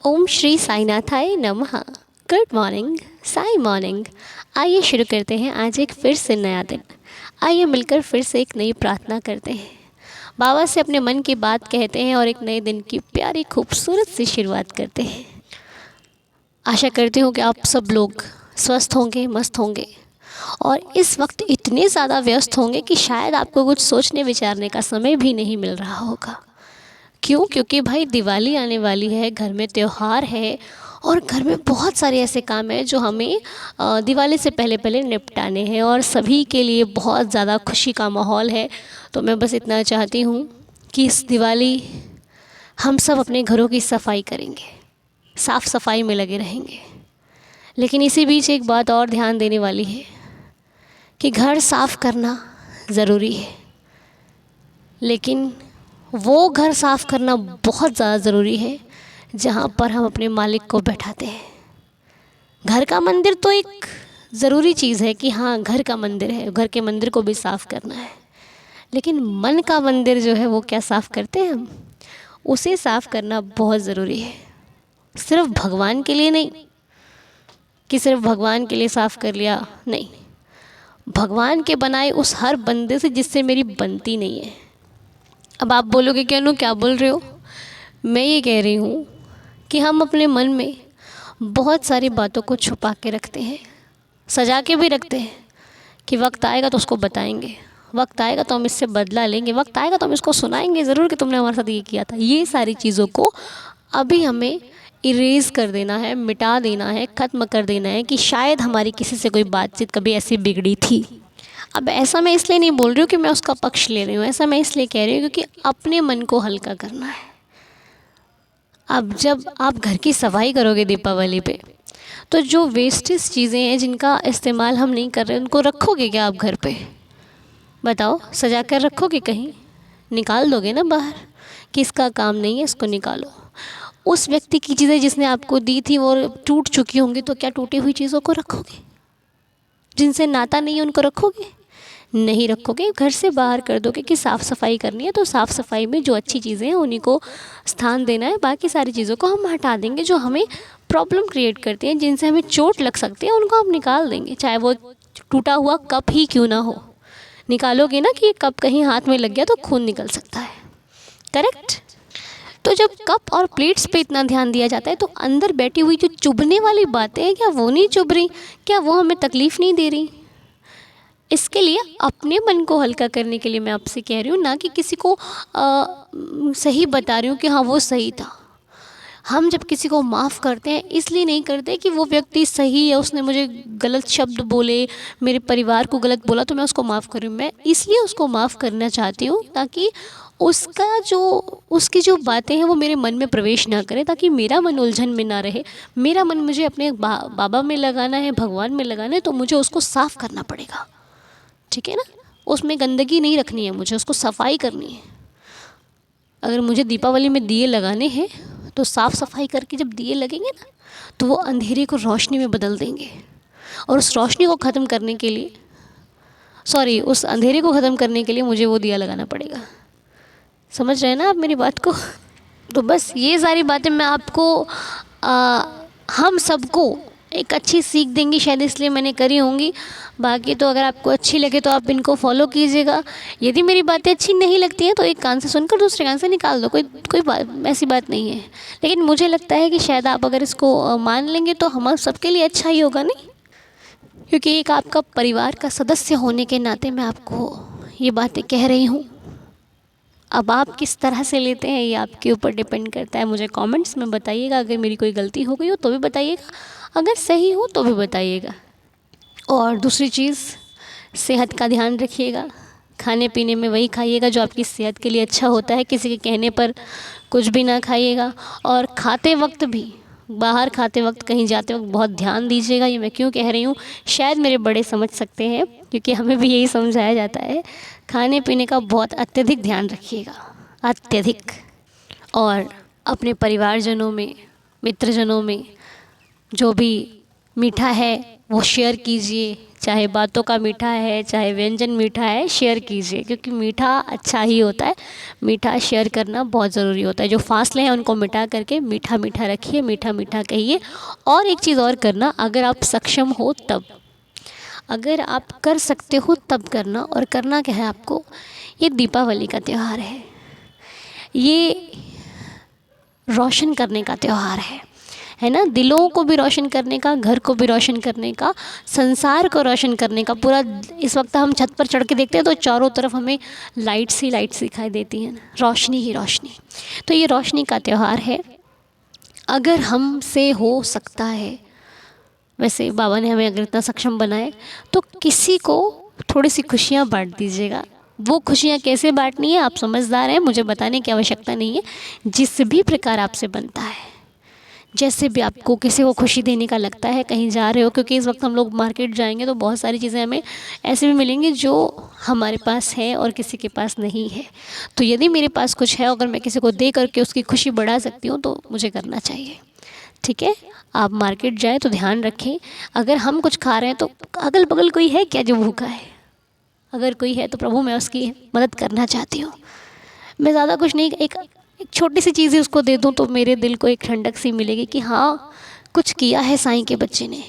ओम श्री साईनाथाय नमः। Good morning, Sai morning. आइए शुरू करते हैं आज एक फिर से नया दिन। आइए मिलकर फिर से एक नई प्रार्थना करते हैं, बाबा से अपने मन की बात कहते हैं और एक नए दिन की प्यारी खूबसूरत सी शुरुआत करते हैं। आशा करती हूँ कि आप सब लोग स्वस्थ होंगे, मस्त होंगे और इस वक्त इतने ज़्यादा व्यस्त होंगे कि शायद आपको कुछ सोचने विचारने का समय भी नहीं मिल रहा होगा। क्यों? क्योंकि भाई दिवाली आने वाली है, घर में त्यौहार है और घर में बहुत सारे ऐसे काम हैं जो हमें दिवाली से पहले पहले निपटाने हैं और सभी के लिए बहुत ज़्यादा खुशी का माहौल है। तो मैं बस इतना चाहती हूँ कि इस दिवाली हम सब अपने घरों की सफाई करेंगे, साफ़ सफाई में लगे रहेंगे। लेकिन इसी बीच एक बात और ध्यान देने वाली है कि घर साफ़ करना ज़रूरी है, लेकिन वो घर साफ़ करना बहुत ज़्यादा ज़रूरी है जहाँ पर हम अपने मालिक को बैठाते हैं। घर का मंदिर तो एक ज़रूरी चीज़ है कि हाँ, घर का मंदिर है, घर के मंदिर को भी साफ़ करना है, लेकिन मन का मंदिर जो है वो क्या साफ़ करते हैं हम? उसे साफ़ करना बहुत ज़रूरी है। सिर्फ भगवान के लिए नहीं कि सिर्फ भगवान के लिए साफ़ कर लिया, नहीं, भगवान के बनाए उस हर बंदे से जिससे मेरी बनती नहीं है। अब आप बोलोगे कि अनु क्या बोल रहे हो? मैं ये कह रही हूँ कि हम अपने मन में बहुत सारी बातों को छुपा के रखते हैं, सजा के भी रखते हैं कि वक्त आएगा तो उसको बताएंगे, वक्त आएगा तो हम इससे बदला लेंगे, वक्त आएगा तो हम इसको सुनाएंगे ज़रूर कि तुमने हमारे साथ ये किया था। ये सारी चीज़ों को अभी हमें इरेज़ कर देना है, मिटा देना है, ख़त्म कर देना है कि शायद हमारी किसी से कोई बातचीत कभी ऐसी बिगड़ी थी। अब ऐसा मैं इसलिए नहीं बोल रही हूँ कि मैं उसका पक्ष ले रही हूँ, ऐसा मैं इसलिए कह रही हूँ क्योंकि अपने मन को हल्का करना है। अब जब आप घर की सफाई करोगे दीपावली पे, तो जो वेस्टेज चीज़ें हैं जिनका इस्तेमाल हम नहीं कर रहे उनको रखोगे क्या आप घर पे? बताओ, सजा कर रखोगे कहीं? निकाल दोगे ना बाहर कि इसका काम नहीं है, इसको निकालो। उस व्यक्ति की चीज़ें जिसने आपको दी थी वो टूट चुकी होंगी, तो क्या टूटी हुई चीज़ों को रखोगे? जिनसे नाता नहीं है उनको रखोगे? नहीं रखोगे, घर से बाहर कर दोगे कि साफ़ सफाई करनी है तो साफ़ सफाई में जो अच्छी चीज़ें हैं उन्हीं को स्थान देना है, बाकी सारी चीज़ों को हम हटा देंगे जो हमें प्रॉब्लम क्रिएट करती हैं, जिनसे हमें चोट लग सकती है, उनको हम निकाल देंगे। चाहे वो टूटा हुआ कप ही क्यों ना हो, निकालोगे ना कि ये कप कहीं हाथ में लग गया तो खून निकल सकता है, करेक्ट? तो जब कप और प्लेट्स पे इतना ध्यान दिया जाता है तो अंदर बैठी हुई जो चुभने वाली बातें हैं, क्या वो नहीं चुभ रही? क्या वो हमें तकलीफ़ नहीं दे रही? इसके लिए अपने मन को हल्का करने के लिए मैं आपसे कह रही हूँ, ना कि किसी को सही बता रही हूँ कि हाँ वो सही था। हम जब किसी को माफ़ करते हैं इसलिए नहीं करते कि वो व्यक्ति सही है, उसने मुझे गलत शब्द बोले, मेरे परिवार को गलत बोला तो मैं उसको माफ़ करूँ। मैं इसलिए उसको माफ़ करना चाहती हूँ ताकि उसकी जो बातें हैं वो मेरे मन में प्रवेश ना करें, ताकि मेरा मन उलझन में ना रहे। मेरा मन मुझे अपने बाबा में लगाना है, भगवान में लगाना है, तो मुझे उसको साफ़ करना पड़ेगा, ठीक है ना? उसमें गंदगी नहीं रखनी है, मुझे उसको सफाई करनी है। अगर मुझे दीपावली में दिए लगाने हैं तो साफ़ सफाई करके जब दिए लगेंगे ना तो वो अंधेरे को रोशनी में बदल देंगे, और उस रोशनी को ख़त्म करने के लिए, सॉरी, उस अंधेरे को ख़त्म करने के लिए मुझे वो दिया लगाना पड़ेगा। समझ रहे हैं ना आप मेरी बात को? तो बस ये सारी बातें मैं आपको हम सबको एक अच्छी सीख देंगी, शायद इसलिए मैंने करी होंगी। बाकी तो अगर आपको अच्छी लगे तो आप इनको फॉलो कीजिएगा। यदि मेरी बातें अच्छी नहीं लगती हैं तो एक कान से सुनकर दूसरे कान से निकाल दो, कोई बात ऐसी बात नहीं है। लेकिन मुझे लगता है कि शायद आप अगर इसको मान लेंगे तो हम सबके लिए अच्छा ही होगा, नहीं? क्योंकि एक आपका परिवार का सदस्य होने के नाते मैं आपको ये बातें कह रही हूँ। अब आप किस तरह से लेते हैं ये आपके ऊपर डिपेंड करता है। मुझे कमेंट्स में बताइएगा, अगर मेरी कोई गलती हो गई हो तो भी बताइएगा, अगर सही हो तो भी बताइएगा। और दूसरी चीज़, सेहत का ध्यान रखिएगा। खाने पीने में वही खाइएगा जो आपकी सेहत के लिए अच्छा होता है, किसी के कहने पर कुछ भी ना खाइएगा। और खाते वक्त भी, बाहर खाते वक्त, कहीं जाते वक्त बहुत ध्यान दीजिएगा। ये मैं क्यों कह रही हूँ, शायद मेरे बड़े समझ सकते हैं क्योंकि हमें भी यही समझाया जाता है। खाने पीने का बहुत अत्यधिक ध्यान रखिएगा, अत्यधिक। और अपने परिवारजनों में, मित्रजनों में जो भी मीठा है वो शेयर कीजिए, चाहे बातों का मीठा है चाहे व्यंजन मीठा है, शेयर कीजिए, क्योंकि मीठा अच्छा ही होता है। मीठा शेयर करना बहुत ज़रूरी होता है। जो फासले हैं उनको मिटा करके मीठा मीठा रखिए, मीठा मीठा कहिए। और एक चीज़ और करना, अगर आप सक्षम हो तब, अगर आप कर सकते हो तब करना। और करना क्या है आपको, ये दीपावली का त्यौहार ये रोशन करने का त्यौहार है ना। दिलों को भी रोशन करने का, घर को भी रोशन करने का, संसार को रोशन करने का। पूरा इस वक्त हम छत पर चढ़ के देखते हैं तो चारों तरफ हमें लाइट्स ही लाइट्स दिखाई देती हैं, रोशनी ही रोशनी। तो ये रोशनी का त्यौहार है। अगर हमसे हो सकता है, वैसे बाबा ने हमें अगर इतना सक्षम बनाए, तो किसी को थोड़ी सी खुशियाँ बांट दीजिएगा। वो खुशियाँ कैसे बांटनी है, आप समझदार हैं, मुझे बताने की आवश्यकता नहीं है। जिस भी प्रकार आपसे बनता है, जैसे भी आपको किसी को खुशी देने का लगता है, कहीं जा रहे हो, क्योंकि इस वक्त हम लोग मार्केट जाएंगे तो बहुत सारी चीज़ें हमें ऐसे भी मिलेंगी जो हमारे पास है और किसी के पास नहीं है। तो यदि मेरे पास कुछ है, अगर मैं किसी को दे करके उसकी खुशी बढ़ा सकती हूँ तो मुझे करना चाहिए। ठीक है, आप मार्केट जाए तो ध्यान रखें, अगर हम कुछ खा रहे हैं तो अगल बगल कोई है क्या जो भूखा है? अगर कोई है तो प्रभु मैं उसकी मदद करना चाहती हूँ। मैं ज़्यादा कुछ नहीं, एक छोटी सी चीज़ ही उसको दे दूँ तो मेरे दिल को एक ठंडक सी मिलेगी कि हाँ, कुछ किया है साईं के बच्चे ने,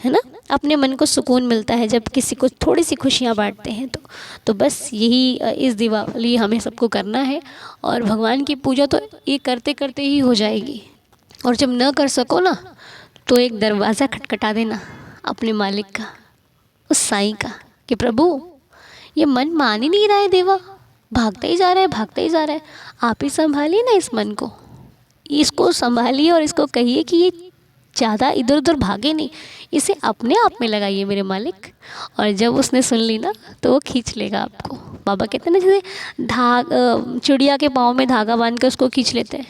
है ना। अपने मन को सुकून मिलता है जब किसी को थोड़ी सी खुशियाँ बांटते हैं। तो बस यही इस दिवाली हमें सबको करना है। और भगवान की पूजा तो ये करते करते ही हो जाएगी। और जब न कर सको ना, तो एक दरवाज़ा खटखटा देना अपने मालिक का, उस साईं का, कि प्रभु ये मन मान ही नहीं रहा है देवा, भागता ही जा रहा है, भागता ही जा रहा है। आप ही संभालिए ना इस मन को, इसको संभालिए और इसको कहिए कि ये ज़्यादा इधर उधर भागे नहीं, इसे अपने आप में लगाइए मेरे मालिक। और जब उसने सुन ली ना, तो वो खींच लेगा आपको। बाबा कहते हैं ना, जैसे चिड़िया के पाँव में धागा बांध कर उसको खींच लेते हैं,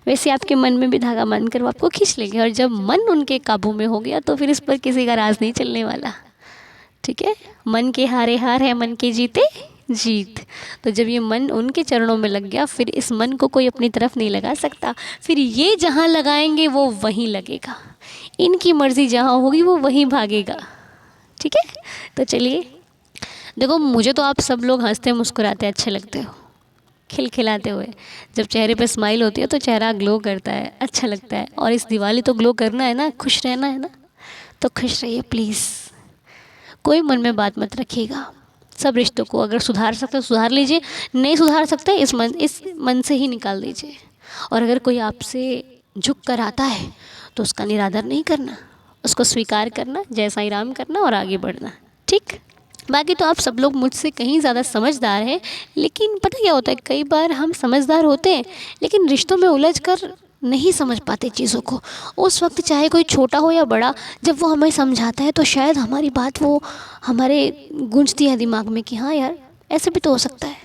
वैसे आपके मन में भी धागा बांध कर वो आपको खींच लेंगे। और जब मन उनके काबू में हो गया तो फिर इस पर किसी का राज नहीं चलने वाला। ठीक है, मन के हारे हार है, मन के जीते जीत। तो जब ये मन उनके चरणों में लग गया, फिर इस मन को कोई अपनी तरफ नहीं लगा सकता। फिर ये जहाँ लगाएंगे वो वहीं लगेगा, इनकी मर्ज़ी जहाँ होगी वो वहीं भागेगा। ठीक है, तो चलिए, देखो मुझे तो आप सब लोग हंसते मुस्कुराते अच्छे लगते हो, खिलखिलाते हुए। जब चेहरे पे स्माइल होती है तो चेहरा ग्लो करता है, अच्छा लगता है। और इस दिवाली तो ग्लो करना है ना, खुश रहना है ना, तो खुश रहिए प्लीज़। कोई मन में बात मत रखिएगा। सब रिश्तों को अगर सुधार सकते हो सुधार लीजिए, नहीं सुधार सकते इस मन से ही निकाल दीजिए। और अगर कोई आपसे झुक कर आता है तो उसका निरादर नहीं करना, उसको स्वीकार करना, जय साईं राम करना और आगे बढ़ना। ठीक, बाकी तो आप सब लोग मुझसे कहीं ज़्यादा समझदार हैं। लेकिन पता क्या होता है, कई बार हम समझदार होते हैं लेकिन रिश्तों में उलझ कर नहीं समझ पाते चीज़ों को। उस वक्त चाहे कोई छोटा हो या बड़ा, जब वो हमें समझाता है तो शायद हमारी बात वो हमारे गूंजती है दिमाग में कि हाँ यार, ऐसे भी तो हो सकता है,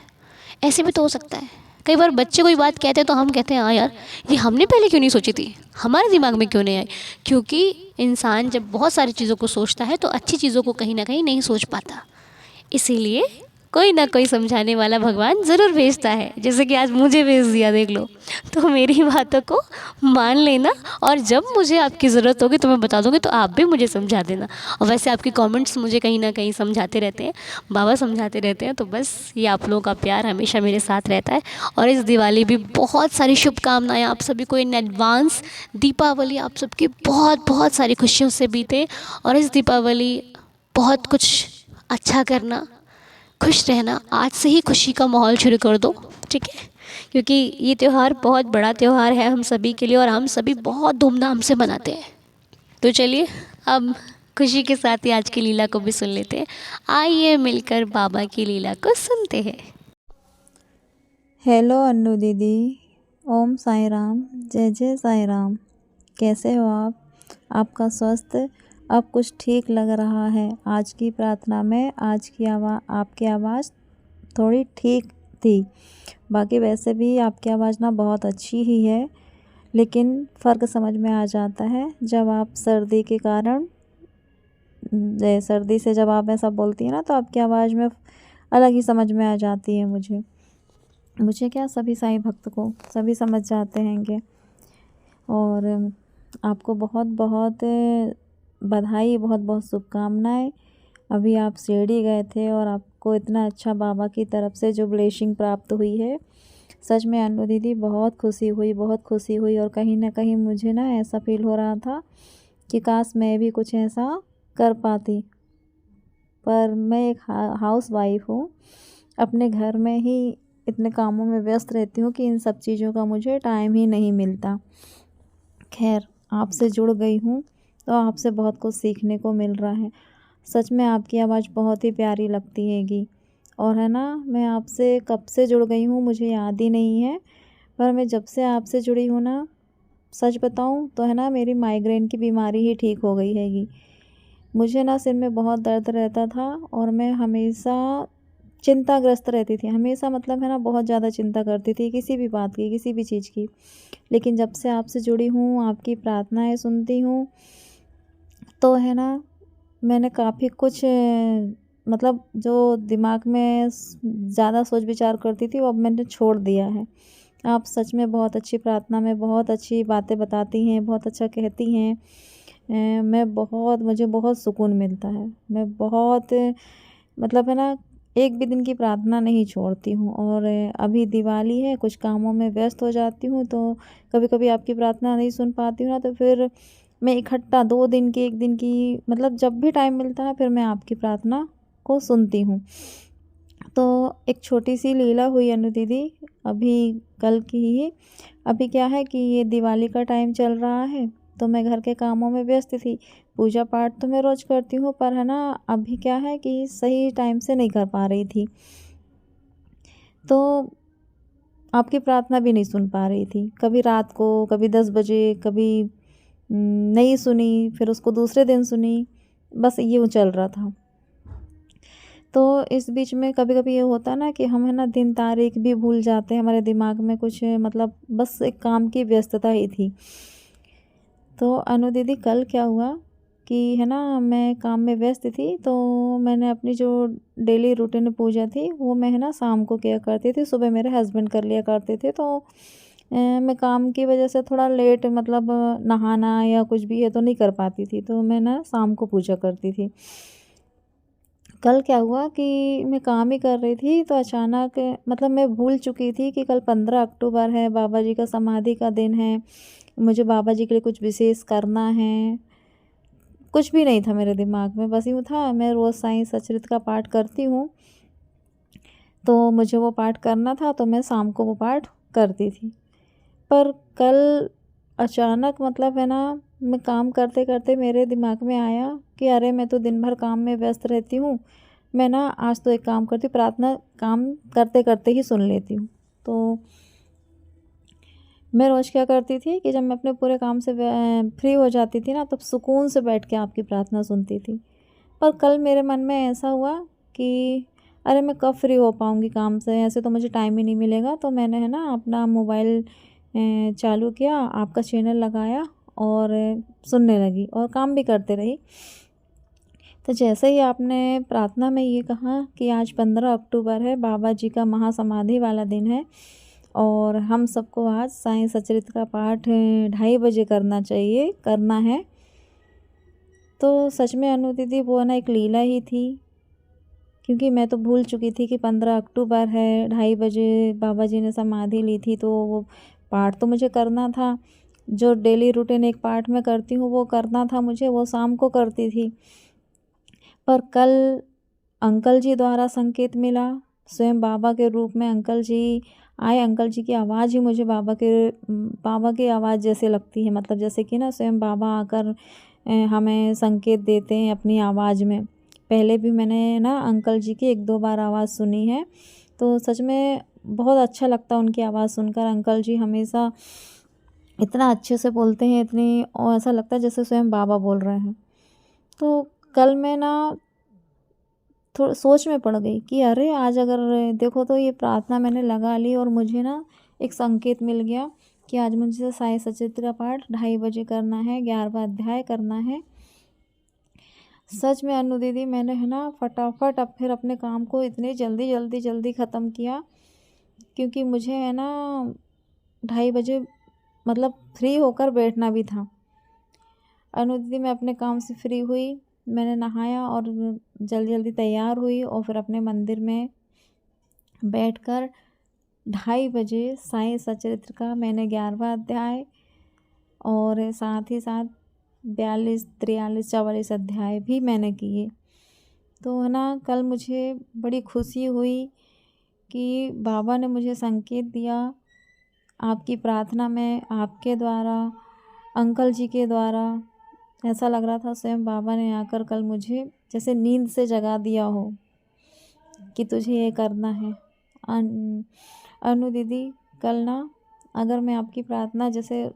ऐसे भी तो हो सकता है। कई बार बच्चे कोई बात कहते हैं तो हम कहते हैं हाँ यार, ये हमने पहले क्यों नहीं सोची थी, हमारे दिमाग में क्यों नहीं आई। क्योंकि इंसान जब बहुत सारी चीज़ों को सोचता है तो अच्छी चीज़ों को कहीं ना कहीं नहीं सोच पाता। इसीलिए कोई ना कोई समझाने वाला भगवान ज़रूर भेजता है, जैसे कि आज मुझे भेज दिया, देख लो। तो मेरी बातों को मान लेना, और जब मुझे आपकी ज़रूरत होगी तो मैं बता दूँगी, तो आप भी मुझे समझा देना। और वैसे आपके कमेंट्स मुझे कहीं ना कहीं समझाते रहते हैं, बाबा समझाते रहते हैं। तो बस ये आप लोगों का प्यार हमेशा मेरे साथ रहता है। और इस दिवाली भी बहुत सारी शुभकामनाएँ आप सभी को इन एडवांस। दीपावली आप सबकी बहुत बहुत सारी खुशियों से बीते। और इस दीपावली बहुत कुछ अच्छा करना, खुश रहना, आज से ही खुशी का माहौल शुरू कर दो। ठीक है, क्योंकि ये त्यौहार बहुत बड़ा त्यौहार है हम सभी के लिए और हम सभी बहुत धूमधाम से मनाते हैं। तो चलिए, अब खुशी के साथ ही आज की लीला को भी सुन लेते हैं। आइए मिलकर बाबा की लीला को सुनते हैं। हेलो अन्नू दीदी, ओम साईं राम, जय जय साईं राम। कैसे हो आप? आपका स्वास्थ्य अब कुछ ठीक लग रहा है। आज की प्रार्थना में आज की आपकी आवाज़ थोड़ी ठीक थी। बाकी वैसे भी आपकी आवाज़ ना बहुत अच्छी ही है, लेकिन फ़र्क समझ में आ जाता है जब आप सर्दी के कारण, सर्दी से जब आप ऐसा बोलती हैं ना, तो आपकी आवाज़ में अलग ही समझ में आ जाती है। मुझे क्या, सभी साईं भक्त को सभी समझ जाते हैंगे। और आपको बहुत बहुत बधाई, बहुत बहुत शुभकामनाएं। अभी आप शिरडी गए थे और आपको इतना अच्छा बाबा की तरफ से जो ब्लेसिंग प्राप्त हुई है, सच में अनु दीदी बहुत खुशी हुई, बहुत खुशी हुई। और कहीं ना कहीं मुझे ना ऐसा फील हो रहा था कि काश मैं भी कुछ ऐसा कर पाती। पर मैं एक हाउस वाइफ हूँ, अपने घर में ही इतने कामों में व्यस्त रहती हूँ कि इन सब चीज़ों का मुझे टाइम ही नहीं मिलता। खैर, आपसे जुड़ गई हूँ तो आपसे बहुत कुछ सीखने को मिल रहा है। सच में आपकी आवाज़ बहुत ही प्यारी लगती हैगी। और है ना, मैं आपसे कब से जुड़ गई हूँ मुझे याद ही नहीं है, पर मैं जब से आपसे जुड़ी हूँ ना, सच बताऊँ तो है ना, मेरी माइग्रेन की बीमारी ही ठीक हो गई हैगी। मुझे ना सिर में बहुत दर्द रहता था और मैं हमेशा चिंताग्रस्त रहती थी, हमेशा मतलब है ना, बहुत ज़्यादा चिंता करती थी किसी भी बात की, किसी भी चीज़ की। लेकिन जब से आपसे जुड़ी हूँ, आपकी प्रार्थनाएं सुनती हूँ, तो है ना, मैंने काफ़ी कुछ मतलब जो दिमाग में ज़्यादा सोच विचार करती थी वो अब मैंने छोड़ दिया है। आप सच में बहुत अच्छी प्रार्थना में बहुत अच्छी बातें बताती हैं, बहुत अच्छा कहती हैं। मुझे बहुत सुकून मिलता है। मैं बहुत मतलब है ना, एक भी दिन की प्रार्थना नहीं छोड़ती हूँ। और अभी दिवाली है, कुछ कामों में व्यस्त हो जाती हूँ, तो कभी-कभी आपकी प्रार्थना नहीं सुन पाती हूँ ना, तो फिर मैं इकट्ठा 2 दिन की, 1 दिन की, मतलब जब भी टाइम मिलता है फिर मैं आपकी प्रार्थना को सुनती हूँ। तो एक छोटी-सी लीला हुई अनु दीदी, अभी कल की ही। अभी क्या है कि ये दिवाली का टाइम चल रहा है, तो मैं घर के कामों में व्यस्त थी। पूजा पाठ तो मैं रोज़ करती हूँ, पर है ना, अभी क्या है कि सही टाइम से नहीं कर पा रही थी। तो आपकी प्रार्थना भी नहीं सुन पा रही थी। कभी रात को, कभी 10 बजे, कभी नहीं सुनी, फिर उसको दूसरे दिन सुनी, बस यूँ चल रहा था। तो इस बीच में कभी-कभी ये होता है ना कि हम है ना, दिन तारीख भी भूल जाते हैं, हमारे दिमाग में कुछ मतलब बस एक काम की व्यस्तता ही थी। तो अनु दीदी कल क्या हुआ कि है ना, मैं काम में व्यस्त थी, तो मैंने अपनी जो डेली रूटीन पूजा थी वो मैं है ना शाम को किया करती थी, सुबह मेरे हस्बैंड कर लिया करते थे। तो मैं काम की वजह से थोड़ा लेट, मतलब नहाना या कुछ भी है तो नहीं कर पाती थी, तो मैं ना शाम को पूजा करती थी। कल क्या हुआ कि मैं काम ही कर रही थी, तो अचानक मतलब मैं भूल चुकी थी कि कल 15 अक्टूबर है, बाबा जी का समाधि का दिन है, मुझे बाबा जी के लिए कुछ विशेष करना है। कुछ भी नहीं था मेरे दिमाग में, बस यूँ था, मैं रोज़ साईं सचरित का पाठ करती हूँ, तो मुझे वो पाठ करना था, तो मैं शाम को वो पाठ करती थी। पर कल अचानक मतलब है ना, मैं काम करते-करते मेरे दिमाग में आया कि अरे, मैं तो दिन भर काम में व्यस्त रहती हूँ। मैं ना आज तो एक काम करती हूँ, प्रार्थना काम करते-करते ही सुन लेती हूँ। तो मैं रोज़ क्या करती थी कि जब मैं अपने पूरे काम से फ्री हो जाती थी ना, तब सुकून से बैठ के आपकी प्रार्थना सुनती थी। पर कल मेरे मन में ऐसा हुआ कि अरे, मैं कब फ्री हो पाऊँगी काम से, ऐसे तो मुझे टाइम ही नहीं मिलेगा। तो मैंने है ना अपना मोबाइल चालू किया, आपका चैनल लगाया और सुनने लगी और काम भी करते रही। तो जैसे ही आपने प्रार्थना में ये कहा कि आज 15 अक्टूबर है, बाबा जी का महासमाधि वाला दिन है और हम सबको आज साईं सचरित का पाठ 2:30 बजे करना है। तो सच में अनु दीदी वो ना एक लीला ही थी, क्योंकि मैं तो भूल चुकी थी कि 15 अक्टूबर है, 2:30 बजे बाबा जी ने समाधि ली थी, तो वो पाठ तो मुझे करना था। जो डेली रूटीन एक पाठ मैं करती हूँ वो करना था मुझे, वो शाम को करती थी। पर कल अंकल जी द्वारा संकेत मिला, स्वयं बाबा के रूप में अंकल जी आए। अंकल जी की आवाज़ ही मुझे बाबा की आवाज़ जैसे लगती है, मतलब जैसे कि ना स्वयं बाबा आकर हमें संकेत देते हैं अपनी आवाज़ में। पहले भी मैंने ना अंकल जी की 1-2 बार आवाज़ सुनी है, तो सच में बहुत अच्छा लगता है उनकी आवाज़ सुनकर। अंकल जी हमेशा इतना अच्छे से बोलते हैं, इतनी, और ऐसा लगता है जैसे स्वयं बाबा बोल रहे हैं। तो कल मैं ना थोड़ा सोच में पड़ गई कि अरे, आज अगर देखो तो ये प्रार्थना मैंने लगा ली और मुझे ना एक संकेत मिल गया कि आज मुझे साईं सचरित्र का पाठ 2:30 बजे करना है, 11वां अध्याय करना है। सच में अनु दीदी, मैंने है ना फटाफट अब फिर अपने काम को इतनी जल्दी ख़त्म किया, क्योंकि मुझे है ना 2:30 बजे मतलब फ्री होकर बैठना भी था। अनु दीदी मैं अपने काम से फ्री हुई, मैंने नहाया और जल्दी जल्दी तैयार हुई और फिर अपने मंदिर में बैठकर 2:30 बजे साईं सचरित्र का मैंने 11वां अध्याय और साथ ही साथ 42, 43, 44 अध्याय भी मैंने किए। तो है ना, कल मुझे बड़ी खुशी हुई कि बाबा ने मुझे संकेत दिया आपकी प्रार्थना में, आपके द्वारा, अंकल जी के द्वारा। ऐसा लग रहा था स्वयं बाबा ने आकर कल मुझे जैसे नींद से जगा दिया हो कि तुझे ये करना है। अनु दीदी कल ना, अगर मैं आपकी प्रार्थना जैसे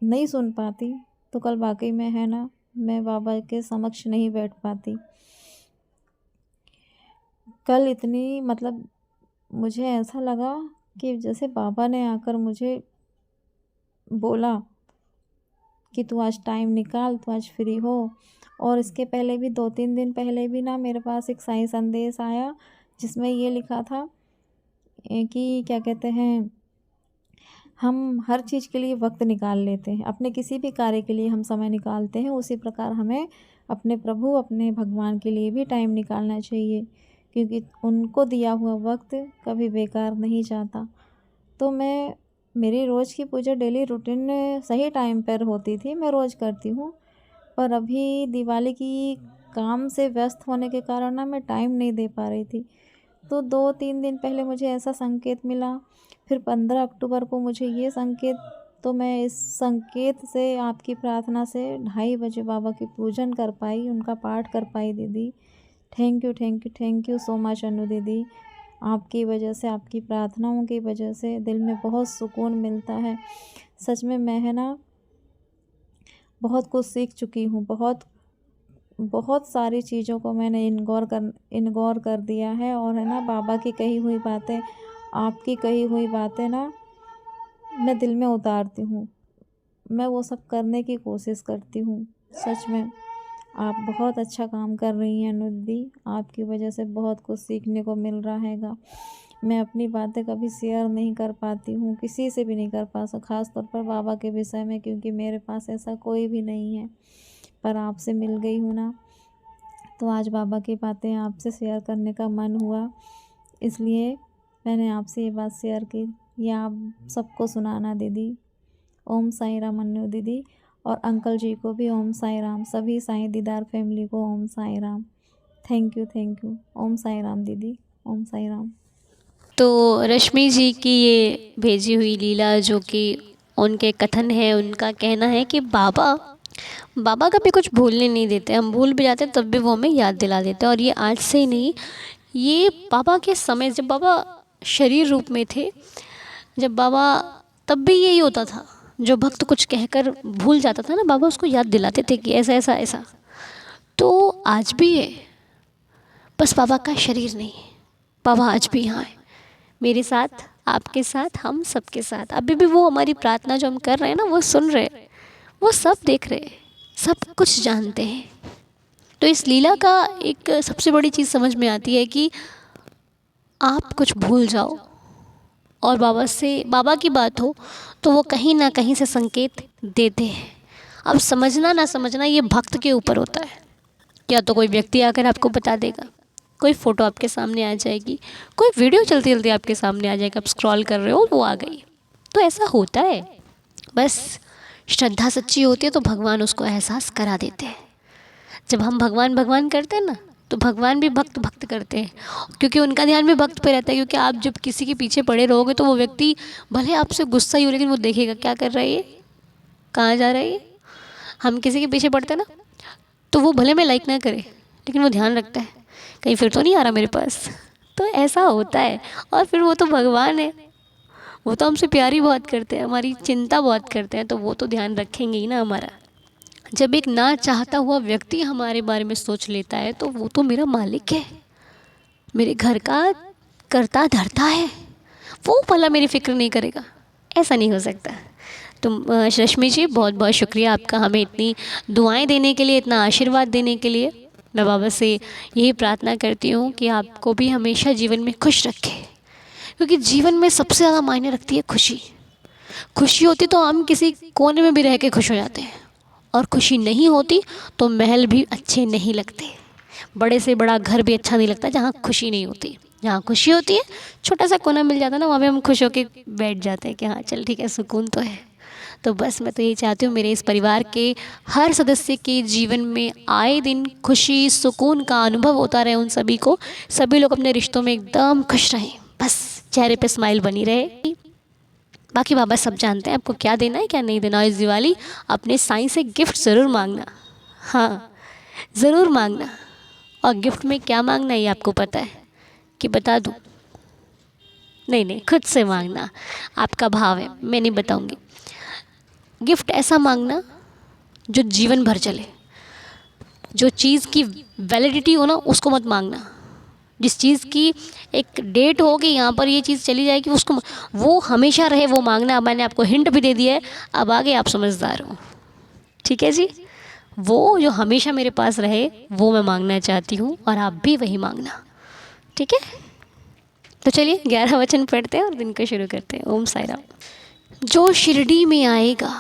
नहीं सुन पाती तो कल वाकई में है ना, मैं बाबा के समक्ष नहीं बैठ पाती। कल इतनी मतलब मुझे ऐसा लगा कि जैसे बाबा ने आकर मुझे बोला कि तू आज टाइम निकाल, तू आज फ्री हो। और इसके पहले भी 2-3 दिन पहले भी ना मेरे पास एक साईं संदेश आया जिसमें ये लिखा था कि क्या कहते हैं, हम हर चीज़ के लिए वक्त निकाल लेते हैं, अपने किसी भी कार्य के लिए हम समय निकालते हैं, उसी प्रकार हमें अपने प्रभु, अपने भगवान के लिए भी टाइम निकालना चाहिए, क्योंकि उनको दिया हुआ वक्त कभी बेकार नहीं जाता। तो मेरी रोज़ की पूजा डेली रूटीन सही टाइम पर होती थी, मैं रोज़ करती हूँ, पर अभी दिवाली की काम से व्यस्त होने के कारण ना मैं टाइम नहीं दे पा रही थी। तो 2-3 दिन पहले मुझे ऐसा संकेत मिला, फिर 15 अक्टूबर को मुझे ये संकेत, तो मैं इस संकेत से, आपकी प्रार्थना से 2:30 बजे बाबा की पूजन कर पाई, उनका पाठ कर पाई। दीदी thank you, thank you, thank you so much Anu दीदी। आपकी वजह से, आपकी प्रार्थनाओं की वजह से दिल में बहुत सुकून मिलता है। सच में मैं है ना बहुत कुछ सीख चुकी हूँ, बहुत सारी चीज़ों को मैंने इग्नोर कर दिया है। और है ना, बाबा की कही हुई बातें, आपकी कही हुई बातें ना मैं दिल में उतारती हूँ, मैं वो सब करने की कोशिश करती हूँ। सच में आप बहुत अच्छा काम कर रही हैं अनु दीदी, आपकी वजह से बहुत कुछ सीखने को मिल रहा हैगा। मैं अपनी बातें कभी शेयर नहीं कर पाती हूँ, किसी से भी नहीं कर पाता, ख़ास तौर पर बाबा के विषय में, क्योंकि मेरे पास ऐसा कोई भी नहीं है। पर आपसे मिल गई हूँ ना, तो आज बाबा की बातें आपसे शेयर करने का मन हुआ, इसलिए मैंने आपसे ये बात शेयर की। ये आप सबको सुनाना दीदी। ओम साई राम अनु दीदी, और अंकल जी को भी ओम साई राम, सभी साईं दीदार फैमिली को Om Sai Ram. Thank you, thank you. Om Sai Ram दीदी, ओम साई राम। तो रश्मि जी की ये भेजी हुई लीला, जो कि उनके कथन है, उनका कहना है कि बाबा बाबा कभी कुछ भूलने नहीं देते, हम भूल भी जाते हैं तब भी वो हमें याद दिला देते हैं। और ये आज से ही नहीं, ये बाबा के समय, जब बाबा शरीर रूप में थे, जब बाबा, तब भी यही होता था, जो भक्त कुछ कहकर भूल जाता था ना, बाबा उसको याद दिलाते थे कि ऐसा ऐसा ऐसा। तो आज भी है, बस बाबा का शरीर नहीं है, बाबा आज भी यहाँ है, मेरे साथ, आपके साथ, हम सबके साथ। अभी भी वो हमारी प्रार्थना जो हम कर रहे हैं ना, वो सुन रहे हैं, वो सब देख रहे हैं, सब कुछ जानते हैं। तो इस लीला का एक सबसे बड़ी चीज़ समझ में आती है कि आप कुछ भूल जाओ और बाबा की बात हो तो वो कहीं ना कहीं से संकेत देते हैं। अब समझना ना समझना ये भक्त के ऊपर होता है। या तो कोई व्यक्ति आकर आपको बता देगा, कोई फ़ोटो आपके सामने आ जाएगी, कोई वीडियो चलती चलती आपके सामने आ जाएगा, आप स्क्रॉल कर रहे हो वो आ गई। तो ऐसा होता है, बस श्रद्धा सच्ची होती है तो भगवान उसको एहसास करा देते हैं। जब हम भगवान भगवान करते हैं ना, तो भगवान भी भक्त भक्त करते हैं, क्योंकि उनका ध्यान भी भक्त पे रहता है। क्योंकि आप जब किसी के पीछे पड़े रहोगे तो वो व्यक्ति भले आपसे गुस्सा ही हो, लेकिन वो देखेगा क्या कर रहा है ये, कहाँ जा रहा है ये। हम किसी के पीछे पड़ते हैं ना, तो वो भले मैं लाइक ना करे, लेकिन वो ध्यान रखता है कहीं फिर तो नहीं आ रहा मेरे पास। तो ऐसा होता है। और फिर वो तो भगवान है, वो तो हमसे प्यार ही बहुत करते हैं, हमारी चिंता बहुत करते हैं, तो वो तो ध्यान रखेंगे ही ना हमारा। जब एक ना चाहता हुआ व्यक्ति हमारे बारे में सोच लेता है, तो वो तो मेरा मालिक है, मेरे घर का करता धरता है, वो भला मेरी फ़िक्र नहीं करेगा? ऐसा नहीं हो सकता। तो रश्मि जी बहुत बहुत शुक्रिया आपका, हमें इतनी दुआएं देने के लिए, इतना आशीर्वाद देने के लिए। मैं बाबा से यही प्रार्थना करती हूँ कि आपको भी हमेशा जीवन में खुश रखे, क्योंकि जीवन में सबसे ज़्यादा मायने रखती है खुशी। खुशी होती तो हम किसी कोने में भी रह के खुश हो जाते हैं, और खुशी नहीं होती तो महल भी अच्छे नहीं लगते, बड़े से बड़ा घर भी अच्छा नहीं लगता जहाँ खुशी नहीं होती। जहाँ खुशी होती है, छोटा सा कोना मिल जाता है ना, वहाँ पे हम खुश होकर बैठ जाते हैं कि हाँ चल ठीक है, सुकून तो है। तो बस मैं तो यही चाहती हूँ मेरे इस परिवार के हर सदस्य के जीवन में आए दिन खुशी सुकून का अनुभव होता रहे, उन सभी को, सभी लोग अपने रिश्तों में एकदम खुश रहें, बस चेहरे पे स्माइल बनी रहे। बाकी बाबा सब जानते हैं आपको क्या देना है क्या नहीं देना। इस दिवाली अपने साईं से गिफ्ट ज़रूर मांगना, हाँ ज़रूर मांगना। और गिफ्ट में क्या मांगना है ये आपको पता है कि बता दूँ? नहीं नहीं, खुद से मांगना, आपका भाव है, मैं नहीं बताऊँगी। गिफ्ट ऐसा मांगना जो जीवन भर चले, जो चीज़ की वैलिडिटी हो ना उसको मत मांगना। जिस चीज़ की एक डेट होगी यहाँ पर ये चीज़ चली जाएगी, उसको वो हमेशा रहे वो मांगना। मैंने आपको हिंट भी दे दिया है, अब आगे आप समझदार हो, ठीक है जी। वो जो हमेशा मेरे पास रहे वो मैं मांगना चाहती हूँ, और आप भी वही मांगना, ठीक है। तो चलिए 11 वचन पढ़ते हैं और दिन को शुरू करते हैं। ओम साई राम। जो शिरडी में आएगा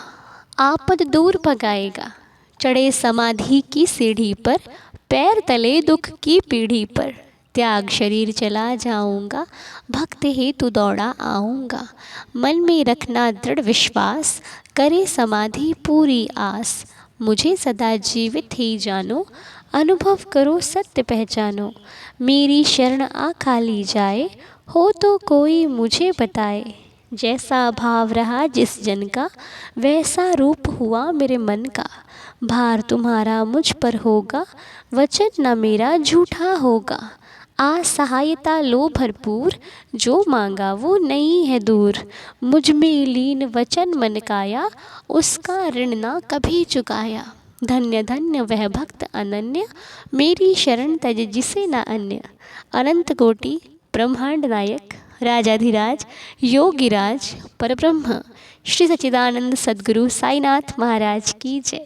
आपद दूर भगाएगा, चढ़े समाधि की सीढ़ी पर, पैर तले दुख की पीढ़ी पर, त्याग शरीर चला जाऊंगा, भक्त हेतु दौड़ा आऊंगा, मन में रखना दृढ़ विश्वास, करे समाधि पूरी आस, मुझे सदा जीवित ही जानो, अनुभव करो सत्य पहचानो, मेरी शरण आ खाली जाए, हो तो कोई मुझे बताए, जैसा भाव रहा जिस जन का, वैसा रूप हुआ मेरे मन का, भार तुम्हारा मुझ पर होगा, वचन न मेरा झूठा होगा, आ सहायता लो भरपूर, जो मांगा वो नहीं है दूर, मुझ में लीन वचन मन काया, उसका ऋण ना कभी चुकाया, धन्य धन्य वह भक्त अनन्य, मेरी शरण तज जिसे न अन्य, अनंत कोटि ब्रह्मांड नायक, राजाधिराज योगिराज परब्रह्म, श्री सच्चिदानंद सद्गुरु साईनाथ महाराज की जय।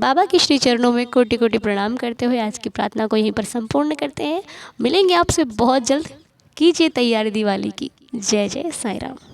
बाबा के श्री चरणों में कोटि कोटि प्रणाम करते हुए आज की प्रार्थना को यहीं पर संपूर्ण करते हैं। मिलेंगे आपसे बहुत जल्द, कीजिए तैयारी दिवाली की। जय जय साईं राम।